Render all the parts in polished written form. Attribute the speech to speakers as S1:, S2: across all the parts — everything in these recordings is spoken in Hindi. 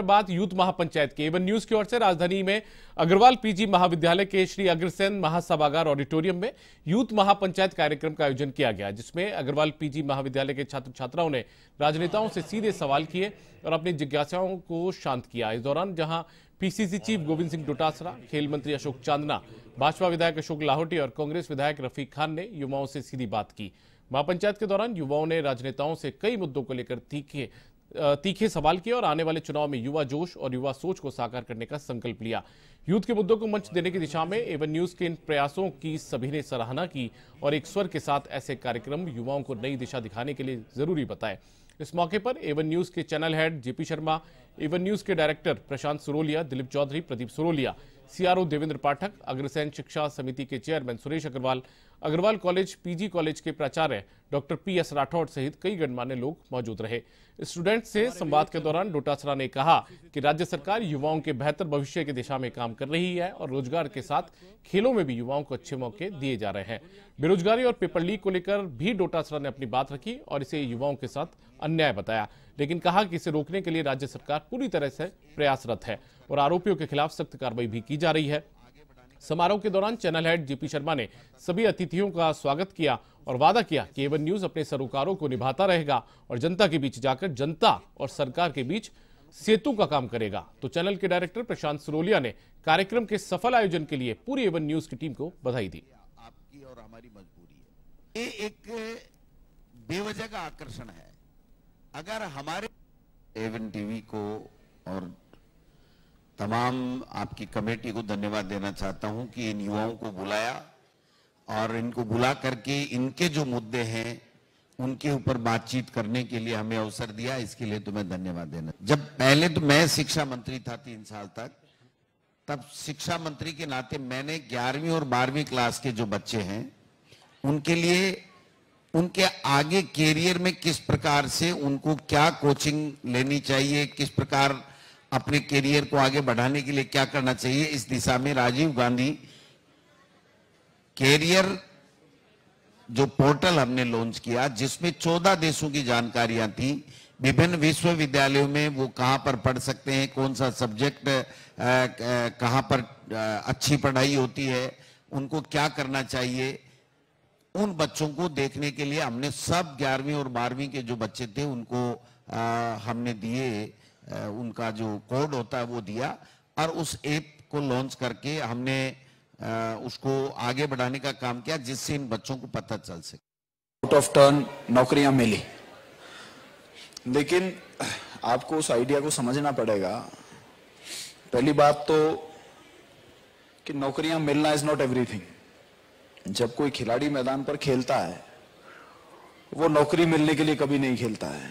S1: बात यूथ महापंचायत के एवन न्यूज की ओर से राजधानी में अग्रवाल पीजी महाविद्यालय के श्री अग्रसेन महासभागार ऑडिटोरियम में यूथ महापंचायत कार्यक्रम का आयोजन किया गया, जिसमें अग्रवाल पीजी महाविद्यालय के छात्र छात्राओं ने राजनेताओं से सीधे सवाल किए और अपनी जिज्ञासाओं को शांत किया। इस दौरान जहां पीसीसी चीफ गोविंद सिंह डोटासरा, खेल मंत्री अशोक चांदना, भाजपा विधायक अशोक लाहौटी और कांग्रेस विधायक रफीक खान ने युवाओं से सीधी बात की। महापंचायत के दौरान युवाओं ने राजनेताओं से कई मुद्दों को लेकर तीखे सवाल किए और आने वाले चुनाव में युवा जोश और युवा सोच को साकार करने का संकल्प लिया। यूथ के मुद्दों को मंच देने की दिशा में एवन न्यूज के इन प्रयासों की सभी ने सराहना की और एक स्वर के साथ ऐसे कार्यक्रम युवाओं को नई दिशा दिखाने के लिए जरूरी बताए। इस मौके पर एवन न्यूज के channel head JP Sharma, Avan news के डायरेक्टर प्रशांत सुरोलिया, दिलीप चौधरी, प्रदीप सुरोलिया, सीआरओ देवेंद्र पाठक, अग्रसेन शिक्षा समिति के chairman Suresh Agarwal, Agarwal college PG college के प्राचार्य डॉक्टर पीएस राठौड़ सहित कई गणमान्य लोग मौजूद रहे। स्टूडेंट्स से संवाद के दौरान डोटासरा ने कहा कि राज्य सरकार युवाओं के बेहतर भविष्य की दिशा में काम कर रही है और रोजगार के साथ खेलों में भी युवाओं को अच्छे मौके दिए जा रहे हैं। बेरोजगारी और पेपर लीक को लेकर भी डोटासरा ने अपनी बात रखी और इसे युवाओं के साथ अन्याय बताया, लेकिन कहा कि इसे रोकने के लिए राज्य सरकार पूरी तरह से प्रयासरत है और आरोपियों के खिलाफ सख्त कार्रवाई भी की जा रही है। समारोह के दौरान चैनल हेड जेपी शर्मा ने सभी अतिथियों का स्वागत किया और वादा किया कि एवन न्यूज अपने सरोकारों को निभाता रहेगा और जनता के बीच जाकर जनता और सरकार के बीच सेतु का काम करेगा। तो चैनल के डायरेक्टर प्रशांत सुरोलिया ने कार्यक्रम के सफल आयोजन के लिए पूरी एवन न्यूज की टीम को बधाई दी।
S2: आपकी और हमारी मजबूरी है, ये एक बेवजह का आकर्षण है। अगर हमारे एवन टीवी को और तमाम आपकी कमेटी को धन्यवाद देना चाहता हूं कि इन युवाओं को बुलाया और इनको बुला करके इनके जो मुद्दे हैं उनके ऊपर बातचीत करने के लिए हमें अवसर दिया, इसके लिए तो मैं धन्यवाद देना। जब पहले तो मैं शिक्षा मंत्री था 3 साल तक, तब शिक्षा मंत्री के नाते मैंने 11वीं और 12वीं क्लास के जो बच्चे हैं उनके लिए उनके आगे कैरियर में किस प्रकार से उनको क्या कोचिंग लेनी चाहिए, किस प्रकार अपने कैरियर को आगे बढ़ाने के लिए क्या करना चाहिए, इस दिशा में राजीव गांधी कैरियर जो पोर्टल हमने लॉन्च किया, जिसमें 14 देशों की जानकारियां थी, विभिन्न विश्वविद्यालयों में वो कहां पर पढ़ सकते हैं, कौन सा सब्जेक्ट कहां पर अच्छी पढ़ाई होती है, उनको क्या करना चाहिए, उन बच्चों को देखने के लिए हमने सब 11वीं और 12वीं के जो बच्चे थे उनको हमने दिए, उनका जो कोड होता है वो दिया और उस ऐप को लॉन्च करके हमने उसको आगे बढ़ाने का काम किया, जिससे इन बच्चों को पता चल सके।
S3: आउट ऑफ टर्न नौकरियां मिली, लेकिन आपको उस आइडिया को समझना पड़ेगा। पहली बात तो कि नौकरियां मिलना इज नॉट एवरीथिंग। जब कोई खिलाड़ी मैदान पर खेलता है वो नौकरी मिलने के लिए कभी नहीं खेलता है,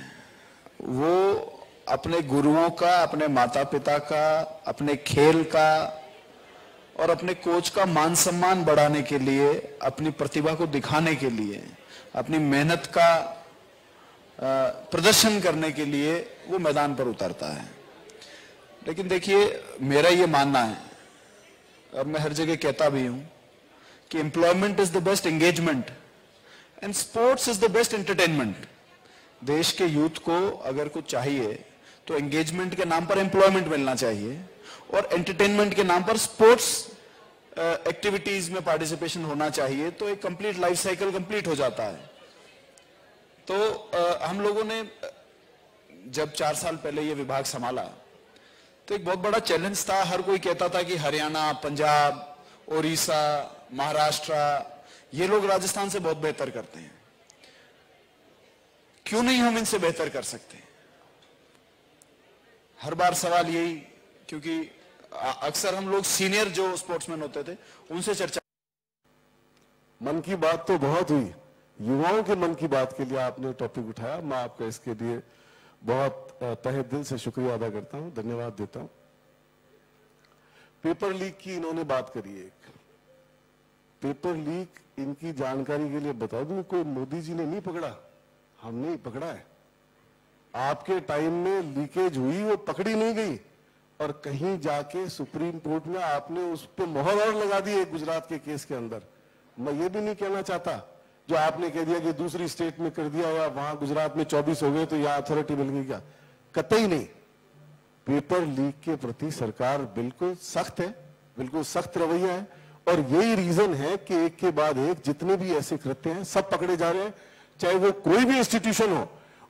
S3: वो अपने गुरुओं का, अपने माता पिता का, अपने खेल का और अपने कोच का मान सम्मान बढ़ाने के लिए, अपनी प्रतिभा को दिखाने के लिए, अपनी मेहनत का प्रदर्शन करने के लिए वो मैदान पर उतरता है। लेकिन देखिए, मेरा ये मानना है और मैं हर जगह कहता भी हूं कि employment is the best engagement and sports is the best entertainment. देश के यूथ को अगर कुछ चाहिए तो एंगेजमेंट के नाम पर एम्प्लॉयमेंट मिलना चाहिए और एंटरटेनमेंट के नाम पर स्पोर्ट्स एक्टिविटीज में पार्टिसिपेशन होना चाहिए, तो एक कंप्लीट लाइफ साइकिल कंप्लीट हो जाता है। तो हम लोगों ने जब 4 साल पहले ये विभाग संभाला तो एक बहुत बड़ा चैलेंज था। हर कोई कहता था कि हरियाणा, पंजाब, ओडिशा, महाराष्ट्र, ये लोग राजस्थान से बहुत बेहतर करते हैं, क्यों नहीं हम इनसे बेहतर कर सकते। हर बार सवाल यही, क्योंकि अक्सर हम लोग सीनियर जो स्पोर्ट्समैन होते थे उनसे चर्चा।
S4: मन की बात तो बहुत हुई, युवाओं के मन की बात के लिए आपने टॉपिक उठाया, मैं आपका इसके लिए बहुत तहे दिल से शुक्रिया अदा करता हूं, धन्यवाद देता हूं। पेपर लीक की इन्होंने बात करी, एक पेपर लीक इनकी जानकारी के लिए बता दूं, कोई मोदी जी ने नहीं पकड़ा, हमने ही पकड़ा है। आपके टाइम में लीकेज हुई, वो पकड़ी नहीं गई और कहीं जाके सुप्रीम कोर्ट में आपने उस पर मोहर और लगा दी है गुजरात के केस के अंदर। मैं ये भी नहीं कहना चाहता जो आपने कह दिया कि दूसरी स्टेट में कर दिया या वहां गुजरात में 24 हो गए तो यहां अथॉरिटी मिल गई, क्या, कतई नहीं। पेपर लीक के प्रति सरकार बिल्कुल सख्त है, बिल्कुल सख्त रवैया है, और यही रीजन है कि एक के बाद एक जितने भी ऐसे कृत्य हैं सब पकड़े जा रहे हैं, चाहे वो कोई भी इंस्टीट्यूशन हो।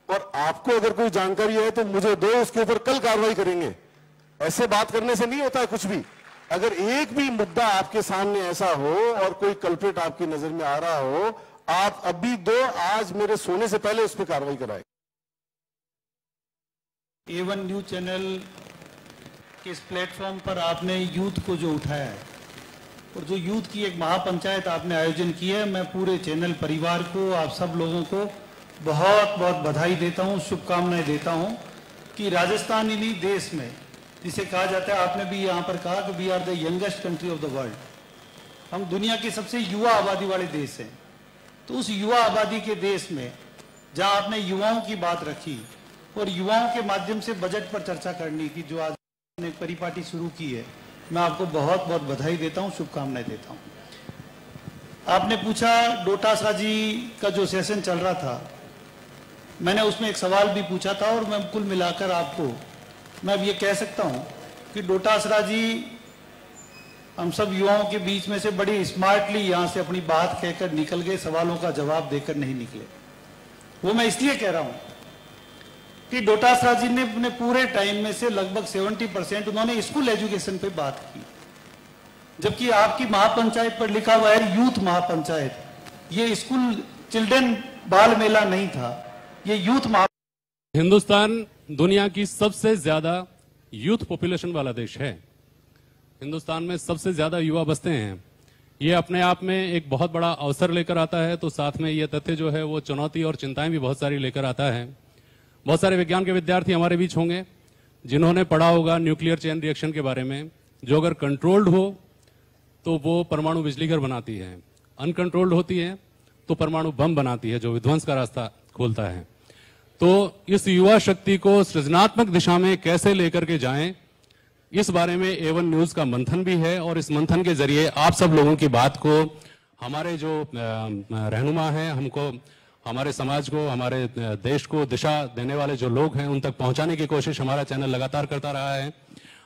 S4: और आपको अगर कोई जानकारी है तो मुझे दो, उसके ऊपर कल कार्रवाई करेंगे। ऐसे बात करने से नहीं होता है कुछ भी। अगर एक भी मुद्दा आपके सामने ऐसा हो और कोई कल्प्रिट आपकी नजर में आ रहा हो, आप अभी दो, आज मेरे सोने से पहले उस पर कार्रवाई कराएं।
S5: A1 न्यूज चैनल के इस प्लेटफॉर्म पर आपने यूथ को जो उठाया है और जो यूथ की एक महापंचायत आपने आयोजन की है, मैं पूरे चैनल परिवार को, आप सब लोगों को बहुत बहुत बधाई देता हूं, शुभकामनाएं देता हूं कि राजस्थान ही नहीं देश में, जिसे कहा जाता है, आपने भी यहां पर कहा कि we are the youngest country of the world, हम दुनिया के सबसे युवा आबादी वाले देश हैं। तो उस युवा आबादी के देश में जहां आपने युवाओं की बात रखी और युवाओं के माध्यम से बजट पर चर्चा करने की जो आज ने परिपाटी शुरू की है, मैं आपको बहुत बहुत बधाई देता हूं, शुभकामनाएं देता हूं। आपने पूछा डोटासरा जी का जो सेशन चल रहा था, मैंने उसमें एक सवाल भी पूछा था और मैं कुल मिलाकर आपको मैं अब ये कह सकता हूं कि डोटासरा जी हम सब युवाओं के बीच में से बड़ी स्मार्टली यहां से अपनी बात कहकर निकल गए, सवालों का जवाब देकर नहीं निकले। वो मैं इसलिए कह रहा हूं कि डोटासरा जी ने अपने पूरे टाइम में से लगभग 70% उन्होंने स्कूल एजुकेशन पे बात की, जबकि आपकी महापंचायत पर लिखा हुआ है यूथ महापंचायत। ये स्कूल चिल्ड्रन बाल मेला नहीं था, ये यूथ महा।
S6: हिंदुस्तान दुनिया की सबसे ज्यादा यूथ पॉपुलेशन वाला देश है। हिंदुस्तान में सबसे ज्यादा युवा बसते हैं। ये अपने आप में एक बहुत बड़ा अवसर लेकर आता है, तो साथ में ये तथ्य जो है वो चुनौती और चिंताएं भी बहुत सारी लेकर आता है। बहुत सारे विज्ञान के विद्यार्थी हमारे बीच होंगे जिन्होंने पढ़ा होगा न्यूक्लियर चेन रिएक्शन के बारे में, जो अगर कंट्रोल्ड हो तो वो परमाणु बिजली घर बनाती है, अनकंट्रोल्ड होती है तो परमाणु बम बनाती है, जो विध्वंस का रास्ता खोलता है। तो इस युवा शक्ति को सृजनात्मक दिशा में कैसे लेकर के जाएं, इस बारे में A1 न्यूज का मंथन भी है, और इस मंथन के जरिए आप सब लोगों की बात को, हमारे जो रहनुमा हैं, हमको, हमारे समाज को, हमारे देश को दिशा देने वाले जो लोग हैं, उन तक पहुंचाने की कोशिश हमारा चैनल लगातार करता रहा है।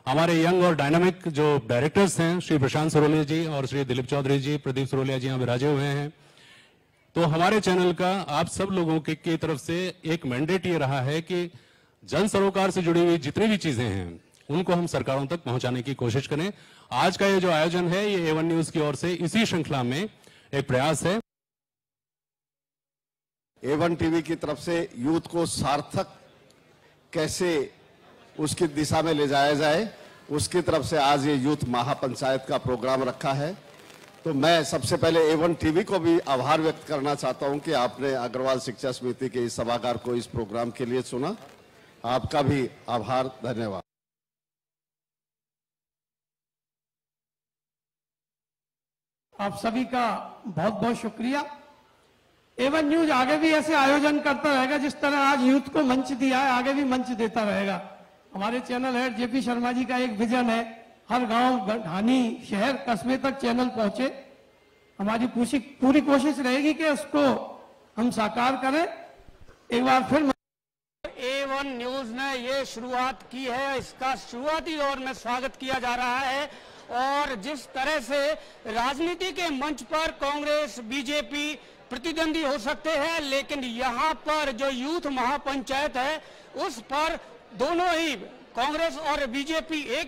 S6: हमारे यंग और डायनामिक जो डायरेक्टर्स हैं, श्री प्रशांत सरोलिया जी और श्री दिलीप चौधरी जी, प्रदीप सरोलिया जी यहाँ विराजे हुए हैं। तो हमारे चैनल का आप सब लोगों की तरफ से एक मैंडेट ये रहा है कि जन सरोकार से जुड़ी हुई जितनी भी चीजें हैं उनको हम सरकारों तक पहुंचाने की कोशिश करें। आज का ये जो आयोजन है, ये A1 न्यूज की ओर से इसी श्रृंखला में एक प्रयास है।
S4: A1 टीवी की तरफ से यूथ को सार्थक कैसे उसकी दिशा में ले जाया जाए, उसकी तरफ से आज ये यूथ महापंचायत का प्रोग्राम रखा है। तो मैं सबसे पहले A1 टीवी को भी आभार व्यक्त करना चाहता हूं कि आपने अग्रवाल शिक्षा समिति के इस सभागार को इस प्रोग्राम के लिए चुना। आपका भी आभार, धन्यवाद।
S7: आप सभी का बहुत बहुत शुक्रिया। A1 न्यूज आगे भी ऐसे आयोजन करता रहेगा, जिस तरह आज यूथ को मंच दिया है, आगे भी मंच देता रहेगा। हमारे channel head JP Sharma ji का एक विजन है, हर गांव, ढानी, शहर, कस्बे तक चैनल पहुंचे। हमारी पूरी कोशिश रहेगी कि उसको हम साकार करें। एक बार फिर
S8: A1 न्यूज ने ये शुरुआत की है, इसका शुरुआती दौर में स्वागत किया जा रहा है। और जिस तरह से राजनीति के मंच पर कांग्रेस, बीजेपी प्रतिद्वंदी हो सकते हैं, लेकिन यहाँ पर जो यूथ महापंचायत है उस पर दोनों ही कांग्रेस और बीजेपी एक